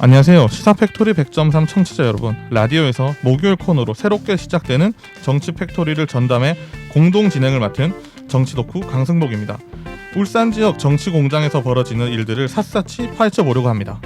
안녕하세요. 시사팩토리 100.3 청취자 여러분. 라디오에서 목요일 코너로 새롭게 시작되는 정치팩토리를 전담해 공동 진행을 맡은 정치덕후 강승복입니다. 울산 지역 정치 공장에서 벌어지는 일들을 샅샅이 파헤쳐보려고 합니다.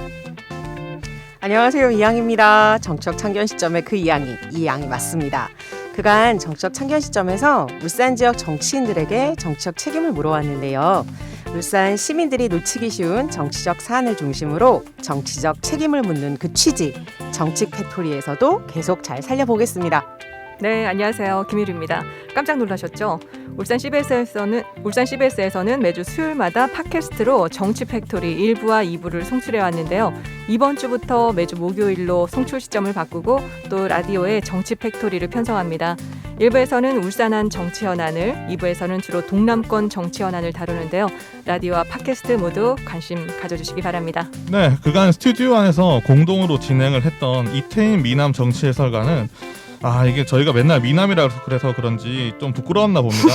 안녕하세요. 이양입니다. 정치적 창견 시점의 그 이양이 맞습니다. 그간 정치적 창견 시점에서 울산 지역 정치인들에게 정치적 책임을 물어왔는데요. 울산 시민들이 놓치기 쉬운 정치적 사안을 중심으로 정치적 책임을 묻는 그 취지, 정치팩토리에서도 계속 잘 살려보겠습니다. 네, 안녕하세요. 김일우입니다. 깜짝 놀라셨죠? 울산 CBS에서는 매주 수요일마다 팟캐스트로 정치팩토리 1부와 2부를 송출해 왔는데요. 이번 주부터 매주 목요일로 송출 시점을 바꾸고 또 라디오에 정치팩토리를 편성합니다. 1부에서는 울산안 정치 현안을, 2부에서는 주로 동남권 정치 현안을 다루는데요. 라디오와 팟캐스트 모두 관심 가져주시기 바랍니다. 네, 그간 스튜디오 안에서 공동으로 진행을 했던 이태인 미남 정치 해설가는 이게 저희가 맨날 미남이라 그래서 그런지 좀 부끄러웠나 봅니다.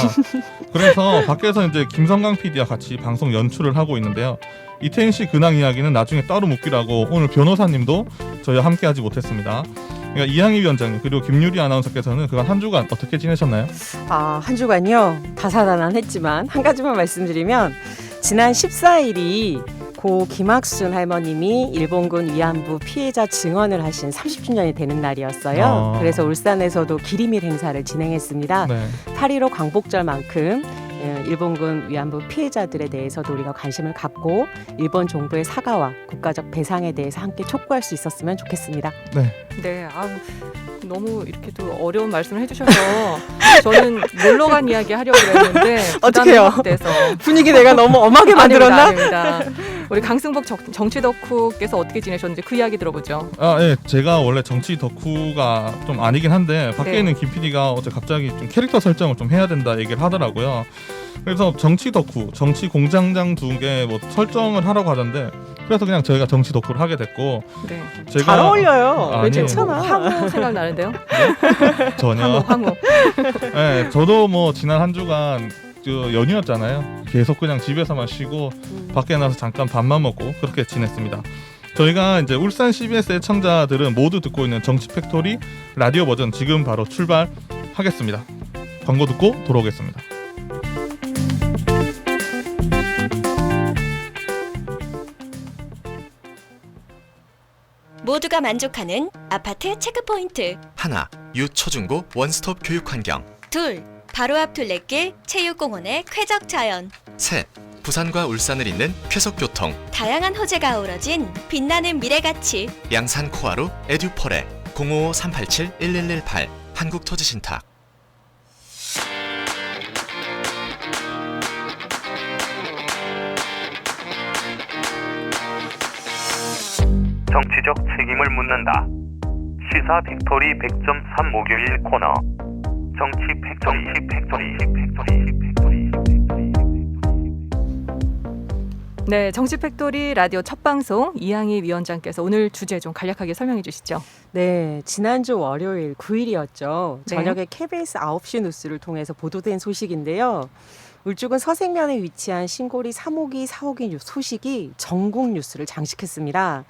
그래서 밖에서 이제 김성강 PD와 같이 방송 연출을 하고 있는데요. 이태인 씨 근황 이야기는 나중에 따로 묻기라고 오늘 변호사님도 저희와 함께하지 못했습니다. 그러니까 이양희 위원장님 그리고 김유리 아나운서께서는 그간 한 주간 어떻게 지내셨나요? 한 주간요. 다사다난했지만 한 가지만 말씀드리면 지난 14일이 고 김학순 할머님이 일본군 위안부 피해자 증언을 하신 30주년이 되는 날이었어요. 그래서 울산에서도 기리밀 행사를 진행했습니다. 네. 8.15 광복절만큼 일본군 위안부 피해자들에 대해서도 우리가 관심을 갖고 일본 정부의 사과와 국가적 배상에 대해서 함께 촉구할 수 있었으면 좋겠습니다. 네, 너무 이렇게 또 어려운 말씀을 해주셔서 저는 놀러 간 이야기 하려고 했는데 어떡해요? 돼서 분위기 내가 너무 엄하게 만들었나? 아닙니다. 우리 강승복 정치 덕후께서 어떻게 지내셨는지 그 이야기 들어보죠. 예, 제가 원래 정치 덕후가 좀 아니긴 한데 밖에 있는 김 PD가 어제 갑자기 좀 캐릭터 설정을 좀 해야 된다 얘기를 하더라고요. 그래서 정치 덕후, 정치 공장장 두 개 뭐 설정을 하라고 하던데 그래서 그냥 저희가 정치 덕후를 하게 됐고 네. 제가 잘 어울려요. 아니에요. 괜찮아. 황후 생각나는데요? 전혀. 황후. 네, 저도 뭐 지난 한 주간 연휴였잖아요. 계속 그냥 집에서만 쉬고 밖에 나서 잠깐 밥만 먹고 그렇게 지냈습니다. 저희가 이제 울산 CBS 애청자들은 모두 듣고 있는 정치팩토리 라디오 버전 지금 바로 출발하겠습니다. 광고 듣고 돌아오겠습니다. 모두가 만족하는 아파트 체크포인트. 하나, 유초중고 원스톱 교육환경. 둘, 바로 앞 둘레길 체육공원의 쾌적 자연. 셋, 부산과 울산을 잇는 쾌속교통. 다양한 호재가 어우러진 빛나는 미래가치. 양산 코아루 에듀퍼레 055-387-1118 한국토지신탁. 정치적 책임을 묻는다. 시사 팩토리 100.3 목요일 코너. 정치 팩토리. 네, 정치팩토리 라디오 첫 방송 이양희 위원장께서 오늘 주제 좀 간략하게 설명해 주시죠. 네, 지난주 월요일 9일이었죠. 네. 저녁에 KBS 9시 뉴스를 통해서 보도된 소식인데요. 울주군 서생면에 위치한 신고리 3호기, 4호기 소식이 전국 뉴스를 장식했습니다.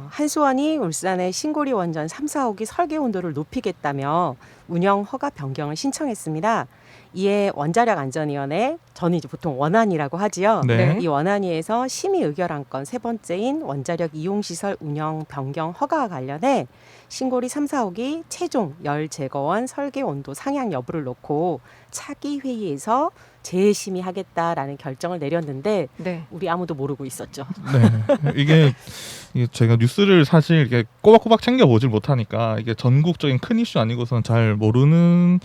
한수원이 울산의 신고리 원전 3, 4호기 설계 온도를 높이겠다며 운영 허가 변경을 신청했습니다. 이에 원자력안전위원회, 저는 이제 보통 원안이라고 하지요. 네. 이 원안위에서 심의 의결 안건 세 번째인 원자력 이용시설 운영 변경 허가와 관련해 신고리 3, 4호기 최종 열 제거원 설계 온도 상향 여부를 놓고 차기 회의에서 재심의하겠다라는 결정을 내렸는데 네. 우리 아무도 모르고 있었죠. 네, 이게 제가 뉴스를 사실 이렇게 꼬박꼬박 챙겨보질 못하니까 이게 전국적인 큰 이슈 아니고서는 잘 모르는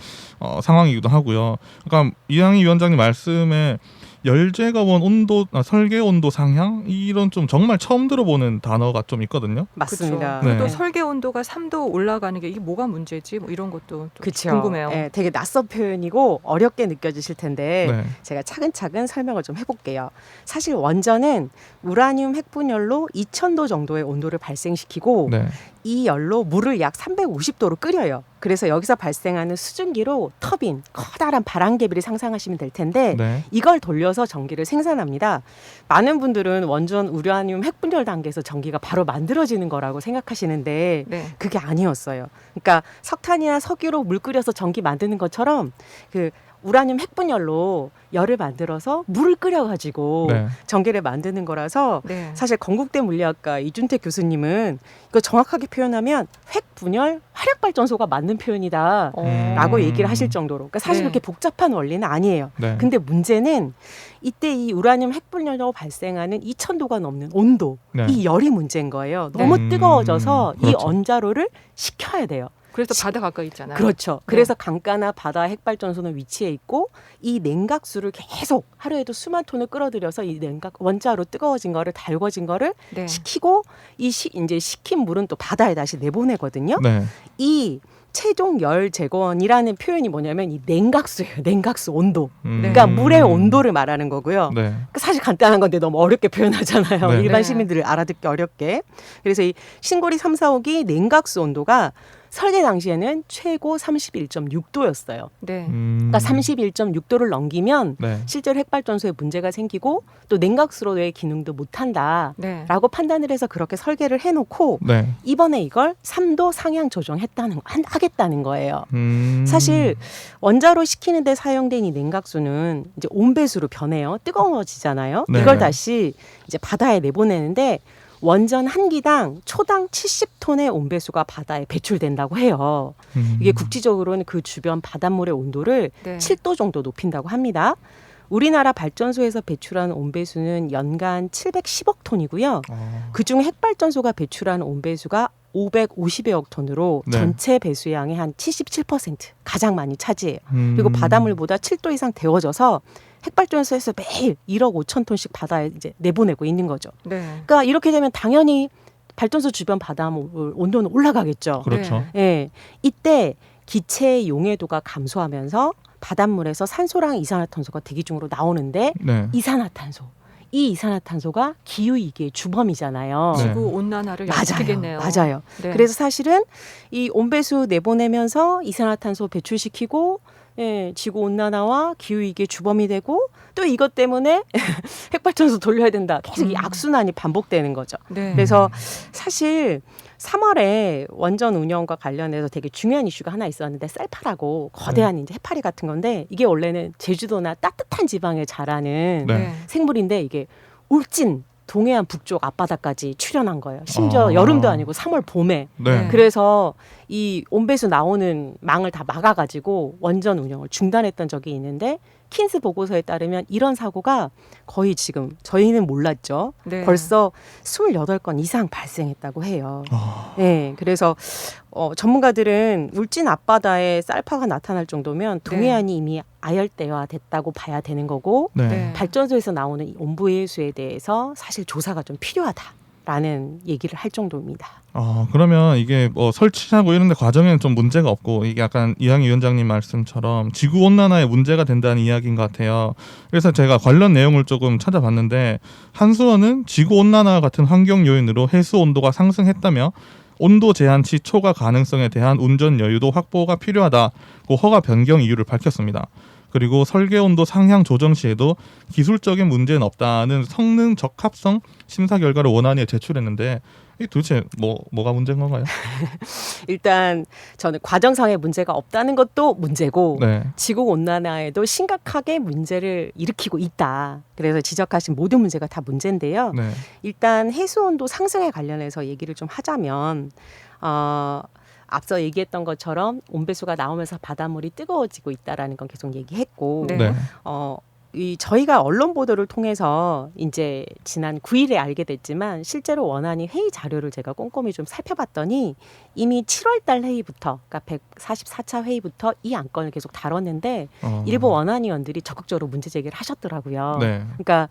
상황이기도 하고요. 그러니까 이양희 위원장님 말씀에 열제거원 온도 설계 온도 상향 이런 좀 정말 처음 들어보는 단어가 좀 있거든요. 맞습니다. 네. 또 설계 온도가 3도 올라가는 게 이게 뭐가 문제지? 뭐 이런 것도 좀 그쵸. 궁금해요. 네, 되게 낯선 표현이고 어렵게 느껴지실 텐데 네. 제가 차근차근 설명을 좀 해볼게요. 사실 원전은 우라늄 핵분열로 2000도 정도의 온도를 발생시키고 네. 이 열로 물을 약 350도로 끓여요. 그래서 여기서 발생하는 수증기로 터빈, 커다란 바람개비를 상상하시면 될 텐데 네. 이걸 돌려서 전기를 생산합니다. 많은 분들은 원전 우라늄 핵분열 단계에서 전기가 바로 만들어지는 거라고 생각하시는데 네. 그게 아니었어요. 그러니까 석탄이나 석유로 물 끓여서 전기 만드는 것처럼 그 우라늄 핵분열로 열을 만들어서 물을 끓여가지고 네. 전기를 만드는 거라서 네. 사실 건국대 물리학과 이준택 교수님은 이거 정확하게 표현하면 핵분열 화력발전소가 맞는 표현이다 라고 얘기를 하실 정도로 그러니까 사실 네. 그렇게 복잡한 원리는 아니에요. 네. 근데 문제는 이때 이 우라늄 핵분열로 발생하는 2000도가 넘는 온도 네. 이 열이 문제인 거예요. 너무 네. 뜨거워져서 이 그렇죠. 원자로를 식혀야 돼요. 그래서 바다 가까이 있잖아요. 그렇죠. 네. 그래서 강가나 바다 핵발전소는 위치해 있고 이 냉각수를 계속 하루에도 수만 톤을 끌어들여서 이 냉각 원자로 뜨거워진 거를 달궈진 거를 네. 식히고 이제 식힌 물은 또 바다에 다시 내보내거든요. 네. 이 최종 열 제거원이라는 표현이 뭐냐면 이 냉각수예요. 냉각수 온도. 네. 그러니까 물의 온도를 말하는 거고요. 네. 그러니까 사실 간단한 건데 너무 어렵게 표현하잖아요. 네. 일반 네. 시민들을 알아듣기 어렵게. 그래서 이 신고리 3, 4호기 냉각수 온도가 설계 당시에는 최고 31.6도였어요. 네. 그러니까 31.6도를 넘기면 네. 실제로 핵발전소에 문제가 생기고 또 냉각수로의 기능도 못한다라고 네. 판단을 해서 그렇게 설계를 해놓고 네. 이번에 이걸 3도 상향 하겠다는 거예요. 음. 사실 원자로 식히는데 사용된 이 냉각수는 이제 온배수로 변해요. 뜨거워지잖아요. 네. 이걸 다시 이제 바다에 내보내는데 원전 한 기당 초당 70톤의 온배수가 바다에 배출된다고 해요. 이게 국지적으로는 그 주변 바닷물의 온도를 네. 7도 정도 높인다고 합니다. 우리나라 발전소에서 배출하는 온배수는 연간 710억 톤이고요. 그중 핵발전소가 배출하는 온배수가 550여억 톤으로 네. 전체 배수량의 한 77% 가장 많이 차지해요. 그리고 바닷물보다 7도 이상 데워져서 핵발전소에서 매일 1억 5천 톤씩 바다에 이제 내보내고 있는 거죠. 네. 그러니까 이렇게 되면 당연히 발전소 주변 바닷물 온도는 올라가겠죠. 그렇죠. 예. 이때 기체의 용해도가 감소하면서 바닷물에서 산소랑 이산화탄소가 대기 중으로 나오는데 네. 이 이산화탄소가 기후위기의 주범이잖아요. 네. 지구 온난화를 일으키겠네요. 맞아요. 네. 그래서 사실은 이 온배수 내보내면서 이산화탄소 배출시키고 지구 온난화와 기후 위기의 주범이 되고 또 이것 때문에 핵발전소 돌려야 된다. 계속 이 악순환이 반복되는 거죠. 네. 그래서 사실 3월에 원전 운영과 관련해서 되게 중요한 이슈가 하나 있었는데 쌀파라고 거대한 이제 해파리 같은 건데 이게 원래는 제주도나 따뜻한 지방에 자라는 네. 네. 생물인데 이게 울진 동해안 북쪽 앞바다까지 출현한 거예요. 심지어 여름도 아니고 3월 봄에. 네. 그래서 이 온배수 나오는 망을 다 막아가지고 원전 운영을 중단했던 적이 있는데 킨스 보고서에 따르면 이런 사고가 거의 지금 저희는 몰랐죠. 네. 벌써 28건 이상 발생했다고 해요. 아. 네, 그래서 전문가들은 울진 앞바다에 쌀파가 나타날 정도면 동해안이 이미 아열대화 됐다고 봐야 되는 거고 네. 네. 발전소에서 나오는 이 온부해수에 대해서 사실 조사가 좀 필요하다라는 얘기를 할 정도입니다. 그러면 이게 뭐 설치하고 이런 데 과정에는 좀 문제가 없고 이게 약간 이항희 위원장님 말씀처럼 지구 온난화에 문제가 된다는 이야기인 것 같아요. 그래서 제가 관련 내용을 조금 찾아봤는데 한수원은 지구 온난화 같은 환경 요인으로 해수 온도가 상승했다며 온도 제한치 초과 가능성에 대한 운전 여유도 확보가 필요하다고 허가 변경 이유를 밝혔습니다. 그리고 설계 온도 상향 조정 시에도 기술적인 문제는 없다는 성능 적합성 심사 결과를 원안위에 제출했는데 이 도대체 뭐가 문제인 건가요? 일단 저는 과정상의 문제가 없다는 것도 문제고 네. 지구 온난화에도 심각하게 문제를 일으키고 있다. 그래서 지적하신 모든 문제가 다 문제인데요. 네. 일단 해수 온도 상승에 관련해서 얘기를 좀 하자면 앞서 얘기했던 것처럼 온배수가 나오면서 바닷물이 뜨거워지고 있다라는 건 계속 얘기했고 네. 네. 저희가 언론 보도를 통해서 이제 지난 9일에 알게 됐지만 실제로 원안위 회의 자료를 제가 꼼꼼히 좀 살펴봤더니 이미 7월달 회의부터 그러니까 144차 회의부터 이 안건을 계속 다뤘는데 일부 원안위원들이 적극적으로 문제 제기를 하셨더라고요. 네. 그러니까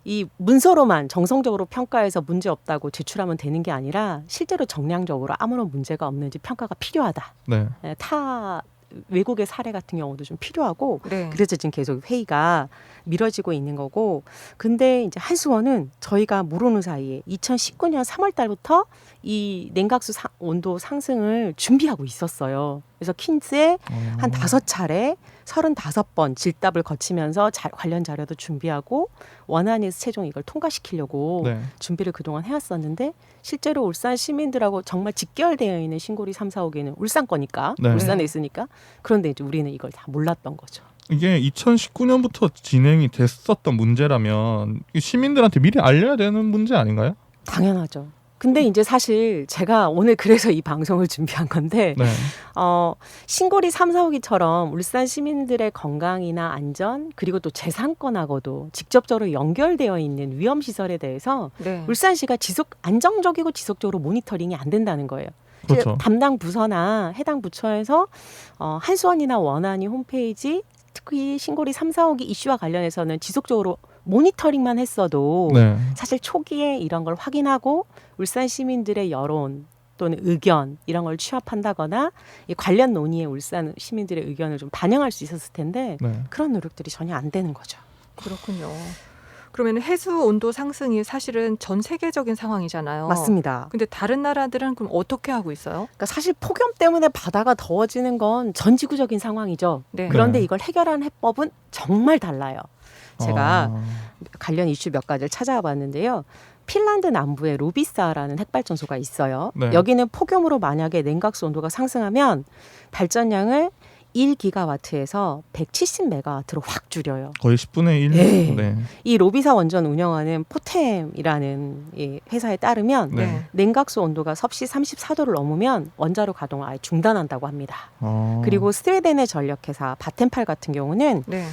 이 문서로만 정성적으로 평가해서 문제 없다고 제출하면 되는 게 아니라 실제로 정량적으로 아무런 문제가 없는지 평가가 필요하다. 네. 타 외국의 사례 같은 경우도 좀 필요하고 네. 그래서 지금 계속 회의가 미뤄지고 있는 거고 근데 이제 한수원은 저희가 모르는 사이에 2019년 3월 달부터 이 냉각수 온도 상승을 준비하고 있었어요. 그래서 킨스에 한 5차례 35번 질답을 거치면서 관련 자료도 준비하고 원안에서 최종 이걸 통과시키려고 네. 준비를 그동안 해왔었는데 실제로 울산 시민들하고 정말 직결되어 있는 신고리 3, 4호기는 울산 거니까 네. 울산에 있으니까 그런데 이제 우리는 이걸 다 몰랐던 거죠. 이게 2019년부터 진행이 됐었던 문제라면 시민들한테 미리 알려야 되는 문제 아닌가요? 당연하죠. 근데 이제 사실 제가 오늘 그래서 이 방송을 준비한 건데 네. 신고리 3, 4호기처럼 울산 시민들의 건강이나 안전 그리고 또 재산권하고도 직접적으로 연결되어 있는 위험시설에 대해서 네. 울산시가 안정적이고 지속적으로 모니터링이 안 된다는 거예요. 그렇죠. 담당 부서나 해당 부처에서 한수원이나 원안이 홈페이지 특히 신고리 3, 4호기 이슈와 관련해서는 지속적으로 모니터링만 했어도 네. 사실 초기에 이런 걸 확인하고 울산 시민들의 여론 또는 의견 이런 걸 취합한다거나 이 관련 논의에 울산 시민들의 의견을 좀 반영할 수 있었을 텐데 네. 그런 노력들이 전혀 안 되는 거죠. 그렇군요. 그러면 해수 온도 상승이 사실은 전 세계적인 상황이잖아요. 맞습니다. 근데 다른 나라들은 그럼 어떻게 하고 있어요? 그러니까 사실 폭염 때문에 바다가 더워지는 건 전 지구적인 상황이죠. 네. 그런데 네. 이걸 해결하는 해법은 정말 달라요. 제가 아, 관련 이슈 몇 가지를 찾아와 봤는데요. 핀란드 남부에 로비사라는 핵발전소가 있어요. 네. 여기는 폭염으로 만약에 냉각수 온도가 상승하면 발전량을 1기가와트에서 170메가와트로 확 줄여요. 거의 10분의 1. 네. 네. 이 로비사 원전 운영하는 포템이라는 이 회사에 따르면 네. 냉각수 온도가 섭씨 34도를 넘으면 원자로 가동을 아예 중단한다고 합니다. 그리고 스웨덴의 전력회사 바텐팔 같은 경우는 네.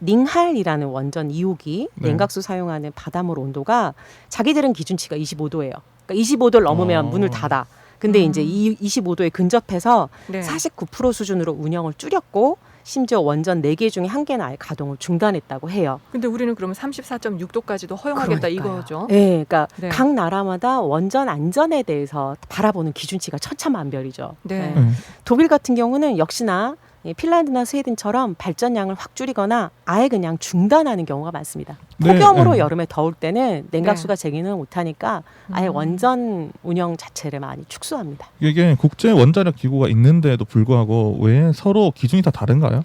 링할이라는 원전 2호기 네. 냉각수 사용하는 바닷물 온도가 자기들은 기준치가 25도예요. 그러니까 25도를 넘으면 문을 닫아. 근데 이제 이 25도에 근접해서 네. 49% 수준으로 운영을 줄였고 심지어 원전 4개 중에 1개는 아예 가동을 중단했다고 해요. 근데 우리는 그러면 34.6도까지도 허용하겠다 그러니까요. 이거죠? 네, 그러니까 네. 각 나라마다 원전 안전에 대해서 바라보는 기준치가 천차만별이죠. 네. 네. 독일 같은 경우는 역시나 핀란드나 스웨덴처럼 발전량을 확 줄이거나 아예 그냥 중단하는 경우가 많습니다. 네, 폭염으로 네. 여름에 더울 때는 냉각수가 제기는 못하니까 아예 원전 운영 자체를 많이 축소합니다. 이게 국제 원자력 기구가 있는데도 불구하고 왜 서로 기준이 다 다른가요?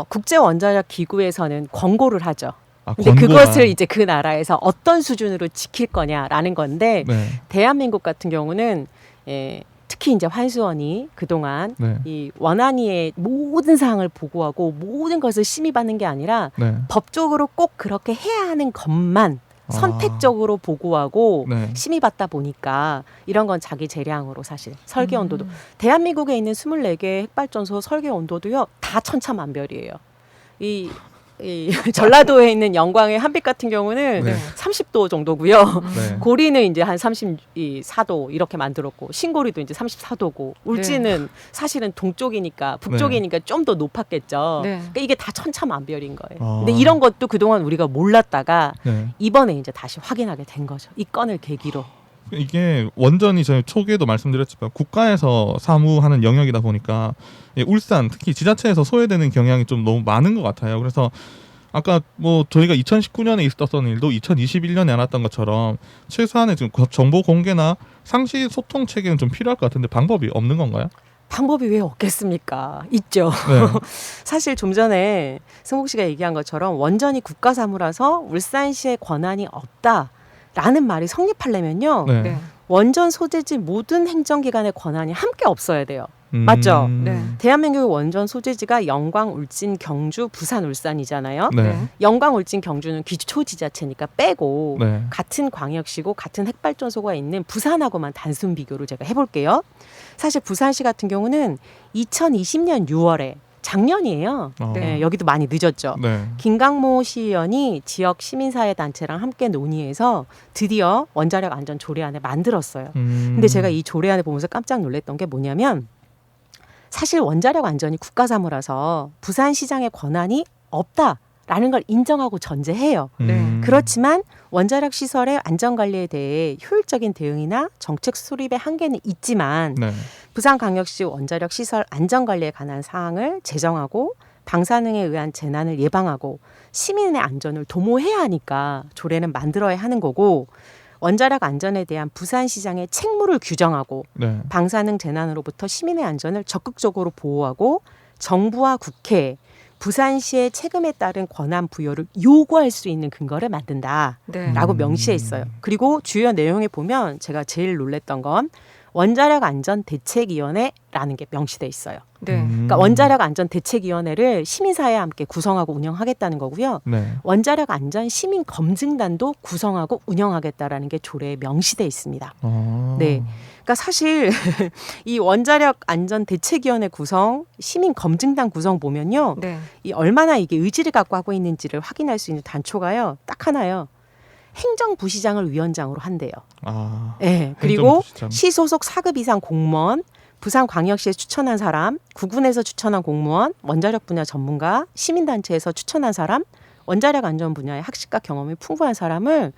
국제 원자력 기구에서는 권고를 하죠. 아, 근데 권고가. 그것을 이제 그 나라에서 어떤 수준으로 지킬 거냐라는 건데 네. 대한민국 같은 경우는 특히 이제 환수원이 그동안 네. 이 원안위의 모든 사항을 보고하고 모든 것을 심의받는 게 아니라 네. 법적으로 꼭 그렇게 해야 하는 것만 선택적으로 보고하고 네. 심의받다 보니까 이런 건 자기 재량으로 사실 설계 온도도 대한민국에 있는 24개 핵발전소 설계 온도도요 다 천차만별이에요. 이 전라도에 있는 영광의 한빛 같은 경우는 네. 30도 정도고요. 네. 고리는 이제 한 34도 이렇게 만들었고 신고리도 이제 34도고 울진은 사실은 동쪽이니까 북쪽이니까 좀 더 높았겠죠. 네. 그러니까 이게 다 천차만별인 거예요. 아. 근데 이런 것도 그동안 우리가 몰랐다가 네. 이번에 이제 다시 확인하게 된 거죠. 이 건을 계기로. 이게 원전이 저희 초기에도 말씀드렸지만 국가에서 사무하는 영역이다 보니까 울산 특히 지자체에서 소외되는 경향이 좀 너무 많은 것 같아요. 그래서 아까 뭐 저희가 2019년에 있었던 일도 2021년에 안 왔던 것처럼 최소한의 지금 정보 공개나 상시 소통 체계는 좀 필요할 것 같은데 방법이 없는 건가요? 방법이 왜 없겠습니까? 있죠. 네. 사실 좀 전에 승복 씨가 얘기한 것처럼 원전이 국가 사무라서 울산시의 권한이 없다라는 말이 성립하려면요. 네. 네. 원전 소재지 모든 행정기관의 권한이 함께 없어야 돼요. 맞죠? 네. 대한민국의 원전 소재지가 영광, 울진, 경주, 부산, 울산이잖아요. 네. 영광, 울진, 경주는 기초지자체니까 빼고 네. 같은 광역시고 같은 핵발전소가 있는 부산하고만 단순 비교를 제가 해볼게요. 사실 부산시 같은 경우는 2020년 6월에 작년이에요. 네. 여기도 많이 늦었죠. 네. 김강모 시의원이 지역 시민사회 단체랑 함께 논의해서 드디어 원자력 안전 조례안을 만들었어요. 근데 제가 이 조례안을 보면서 깜짝 놀랐던 게 뭐냐면 사실 원자력 안전이 국가 사무라서 부산시장의 권한이 없다라는 걸 인정하고 전제해요. 네. 그렇지만 원자력 시설의 안전관리에 대해 효율적인 대응이나 정책 수립의 한계는 있지만 네. 부산광역시 원자력 시설 안전관리에 관한 사항을 제정하고 방사능에 의한 재난을 예방하고 시민의 안전을 도모해야 하니까 조례는 만들어야 하는 거고 원자력 안전에 대한 부산시장의 책무를 규정하고 네. 방사능 재난으로부터 시민의 안전을 적극적으로 보호하고 정부와 국회, 부산시의 책임에 따른 권한 부여를 요구할 수 있는 근거를 만든다라고 네. 명시해 있어요. 그리고 주요 내용에 보면 제가 제일 놀랬던 건 원자력 안전 대책위원회라는 게 명시돼 있어요. 네. 그러니까 원자력 안전 대책위원회를 시민사회와 함께 구성하고 운영하겠다는 거고요. 네. 원자력 안전 시민 검증단도 구성하고 운영하겠다라는 게 조례에 명시돼 있습니다. 네. 그러니까 사실 이 원자력 안전 대책위원회 구성, 시민 검증단 구성 보면요. 네. 이 얼마나 이게 의지를 갖고 하고 있는지를 확인할 수 있는 단초가요. 딱 하나요. 행정부시장을 위원장으로 한대요. 아. 네. 그리고 행정부시장. 시 소속 4급 이상 공무원, 부산광역시에 추천한 사람, 구군에서 추천한 공무원, 원자력 분야 전문가, 시민단체에서 추천한 사람, 원자력 안전 분야의 학식과 경험이 풍부한 사람을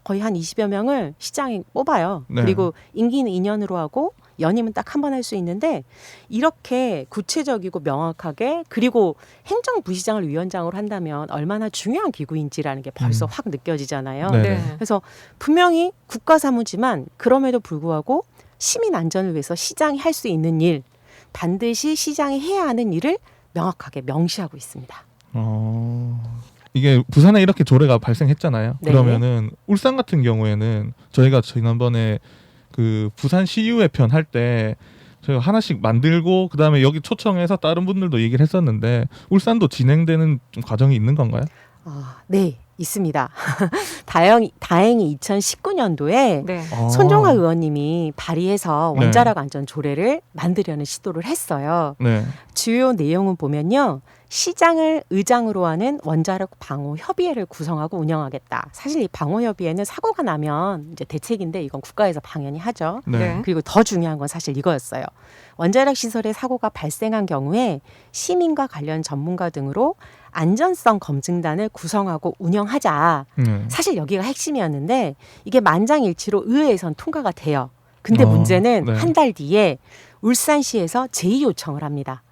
거의 한 20여 명을 시장이 뽑아요. 네. 그리고 임기는 2년으로 하고 연임은 딱 한 번 할 수 있는데 이렇게 구체적이고 명확하게 그리고 행정부시장을 위원장으로 한다면 얼마나 중요한 기구인지라는 게 벌써 확 느껴지잖아요. 네. 네. 그래서 분명히 국가사무지만 그럼에도 불구하고 시민 안전을 위해서 시장이 할 수 있는 일, 반드시 시장이 해야 하는 일을 명확하게 명시하고 있습니다. 이게 부산에 이렇게 조례가 발생했잖아요. 네. 그러면은 울산 같은 경우에는 저희가 지난번에 그 부산 시의회 편 할 때 저희가 하나씩 만들고 그다음에 여기 초청해서 다른 분들도 얘기를 했었는데 울산도 진행되는 좀 과정이 있는 건가요? 네, 있습니다. 다행히 2019년도에 네. 손종화 의원님이 발의해서 네. 원자력 안전 조례를 만들려는 시도를 했어요. 네. 주요 내용은 보면요. 시장을 의장으로 하는 원자력 방호 협의회를 구성하고 운영하겠다. 사실 이 방호 협의회는 사고가 나면 이제 대책인데 이건 국가에서 당연히 하죠. 네. 네. 그리고 더 중요한 건 사실 이거였어요. 원자력 시설에 사고가 발생한 경우에 시민과 관련 전문가 등으로 안전성 검증단을 구성하고 운영하자. 사실 여기가 핵심이었는데 이게 만장일치로 의회에선 통과가 돼요. 근데 문제는 네. 한 달 뒤에 울산시에서 제2 요청을 합니다.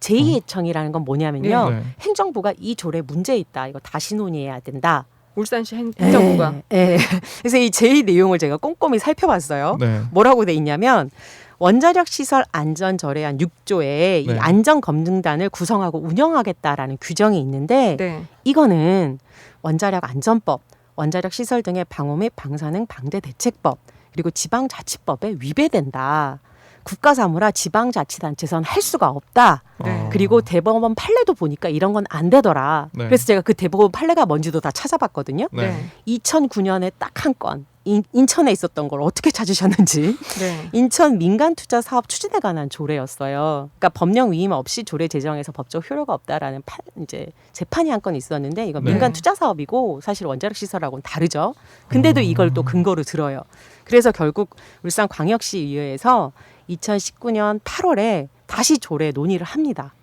제2 요청이라는 건 뭐냐면요. 네. 행정부가 이 조례 문제 있다. 이거 다시 논의해야 된다. 울산시 행정부가. 네. 그래서 이 제2 내용을 제가 꼼꼼히 살펴봤어요. 네. 뭐라고 돼 있냐면 원자력 시설 안전 절해안 6조에 네. 이 안전 검증단을 구성하고 운영하겠다라는 규정이 있는데 네. 이거는 원자력 안전법, 원자력 시설 등의 방호 및 방사능 방대 대책법, 그리고 지방자치법에 위배된다. 국가사무라 지방자치단체선 할 수가 없다. 네. 그리고 대법원 판례도 보니까 이런 건 안 되더라. 네. 그래서 제가 그 대법원 판례가 뭔지도 다 찾아봤거든요. 네. 2009년에 딱 한 건. 인천에 있었던 걸 어떻게 찾으셨는지. 네. 인천 민간투자 사업 추진에 관한 조례였어요. 그러니까 법령 위임 없이 조례 제정에서 법적 효력가 없다라는 이제 재판이 한 건 있었는데 이건 네. 민간투자 사업이고 사실 원자력 시설하고는 다르죠. 근데도 이걸 또 근거로 들어요. 그래서 결국 울산광역시 의회에서 2019년 8월에 다시 조례 논의를 합니다.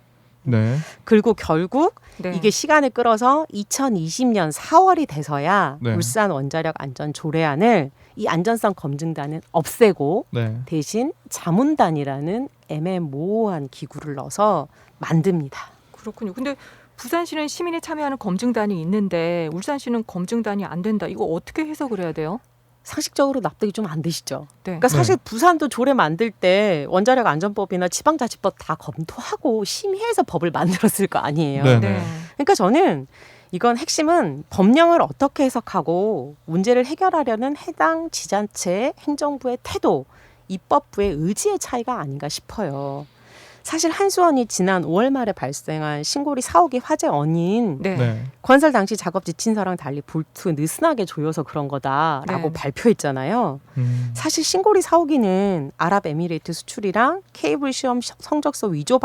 네. 그리고 결국 네. 이게 시간을 끌어서 2020년 4월이 돼서야 네. 울산 원자력 안전 조례안을 이 안전성 검증단은 없애고 네. 대신 자문단이라는 애매모호한 기구를 넣어서 만듭니다. 그렇군요. 근데 부산시는 시민이 참여하는 검증단이 있는데 울산시는 검증단이 안 된다. 이거 어떻게 해석을 해야 돼요? 상식적으로 납득이 좀 안 되시죠? 네. 그러니까 사실 부산도 조례 만들 때 원자력 안전법이나 지방자치법 다 검토하고 심의해서 법을 만들었을 거 아니에요. 네. 네. 그러니까 저는 이건 핵심은 법령을 어떻게 해석하고 문제를 해결하려는 해당 지자체 행정부의 태도, 입법부의 의지의 차이가 아닌가 싶어요. 사실 한수원이 지난 5월 말에 발생한 신고리 4호기 화재 원인 네. 네. 건설 당시 작업 지침서랑 달리 볼트 느슨하게 조여서 그런 거다라고 네. 발표했잖아요. 사실 신고리 4호기는 아랍에미레이트 수출이랑 케이블 시험 성적서 위조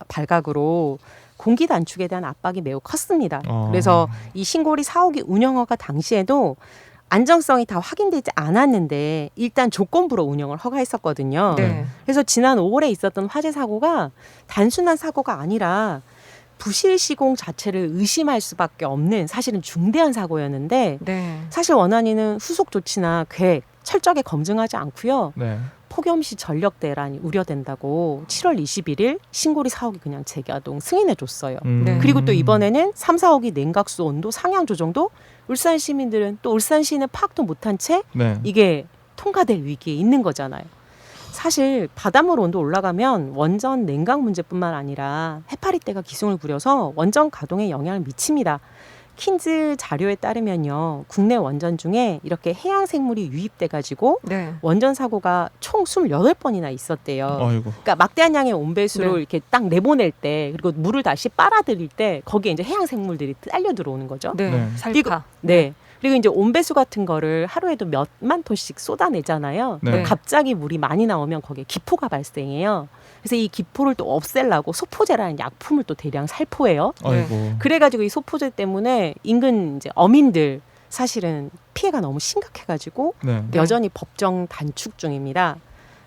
발각으로 공기 단축에 대한 압박이 매우 컸습니다. 그래서 이 신고리 4호기 운영허가 당시에도 안정성이 다 확인되지 않았는데 일단 조건부로 운영을 허가했었거든요. 네. 그래서 지난 5월에 있었던 화재 사고가 단순한 사고가 아니라 부실 시공 자체를 의심할 수밖에 없는 사실은 중대한 사고였는데 네. 사실 원안위는 후속 조치나 계획 철저하게 검증하지 않고요. 네. 폭염시 전력 대란이 우려된다고 7월 21일 신고리 4호기 그냥 재가동 승인해줬어요. 네. 그리고 또 이번에는 3, 4호기 냉각수 온도 상향 조정도 울산 시민들은 또 울산시는 파악도 못한 채 네. 이게 통과될 위기에 있는 거잖아요. 사실 바닷물 온도 올라가면 원전 냉각 문제뿐만 아니라 해파리떼가 기승을 부려서 원전 가동에 영향을 미칩니다. 킨즈 자료에 따르면요, 국내 원전 중에 이렇게 해양 생물이 유입돼 가지고 네. 원전 사고가 총 28번이나 있었대요. 아이고. 그러니까 막대한 양의 온배수를 네. 이렇게 딱 내보낼 때, 그리고 물을 다시 빨아들일 때 거기에 이제 해양 생물들이 딸려 들어오는 거죠. 네. 네. 살파. 네. 그리고 이제 온배수 같은 거를 하루에도 몇만 톤씩 쏟아내잖아요. 네. 그럼 갑자기 물이 많이 나오면 거기에 기포가 발생해요. 그래서 이 기포를 또 없애려고 소포제라는 약품을 또 대량 살포해요. 아이고. 그래가지고 이 소포제 때문에 인근 이제 어민들 사실은 피해가 너무 심각해가지고 네. 여전히 법정 단축 중입니다.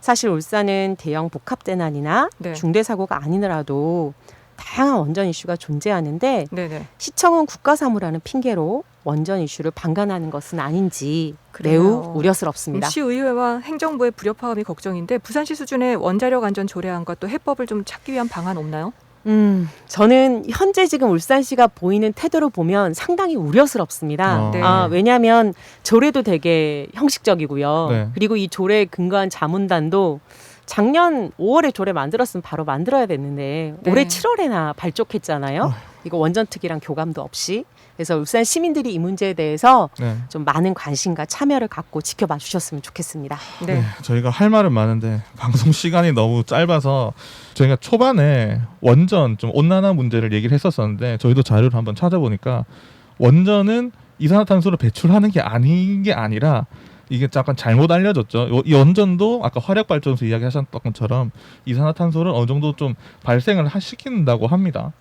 사실 울산은 대형 복합재난이나 네. 중대사고가 아니더라도 다양한 원전 이슈가 존재하는데 네네. 시청은 국가사무라는 핑계로 원전 이슈를 방관하는 것은 아닌지 그래요. 매우 우려스럽습니다. 시의회와 행정부의 불협화음이 걱정인데 부산시 수준의 원자력 안전 조례안과 또 해법을 좀 찾기 위한 방안 없나요? 저는 현재 지금 울산시가 보이는 태도를 보면 상당히 우려스럽습니다. 네. 왜냐하면 조례도 되게 형식적이고요. 네. 그리고 이 조례에 근거한 자문단도 작년 5월에 조례 만들었으면 바로 만들어야 됐는데 네. 올해 7월에나 발족했잖아요. 이거 원전 특위랑 교감도 없이. 그래서 울산 시민들이 이 문제에 대해서 네. 좀 많은 관심과 참여를 갖고 지켜봐 주셨으면 좋겠습니다. 네. 저희가 할 말은 많은데 방송 시간이 너무 짧아서 저희가 초반에 원전 좀 온난화 문제를 얘기를 했었었는데 저희도 자료를 한번 찾아보니까 원전은 이산화탄소를 배출하는 게 아닌 게 아니라 이게 약간 잘못 알려졌죠. 이 원전도 아까 화력발전소 이야기하셨던 것처럼 이산화탄소를 어느 정도 좀 발생을 시킨다고 합니다.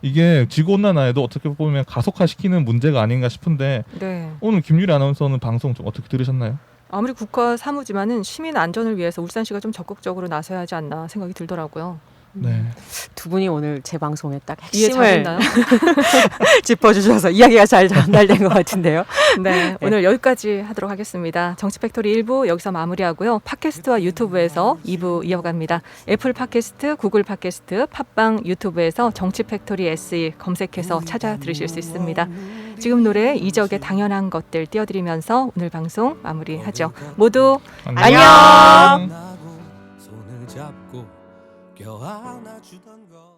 이게 지구온난화에도 어떻게 보면 가속화시키는 문제가 아닌가 싶은데 네. 오늘 김유리 아나운서는 방송 좀 어떻게 들으셨나요? 아무리 국가 사무지만은 시민 안전을 위해서 울산시가 좀 적극적으로 나서야 하지 않나 생각이 들더라고요. 네. 두 분이 오늘 제 방송에 딱 이해 핵심을 잘했나요? 짚어주셔서 이야기가 잘 전달된 것 같은데요. 네, 오늘 여기까지 하도록 하겠습니다. 정치팩토리 1부 여기서 마무리하고요. 팟캐스트와 유튜브에서 2부 이어갑니다. 애플 팟캐스트, 구글 팟캐스트, 팟빵, 유튜브에서 정치팩토리 SE 검색해서 찾아 들으실 수 있습니다. 지금 노래 이적의 당연한 것들 띄워드리면서 오늘 방송 마무리하죠. 모두 안녕. 손을 잡고 껴안아주던 것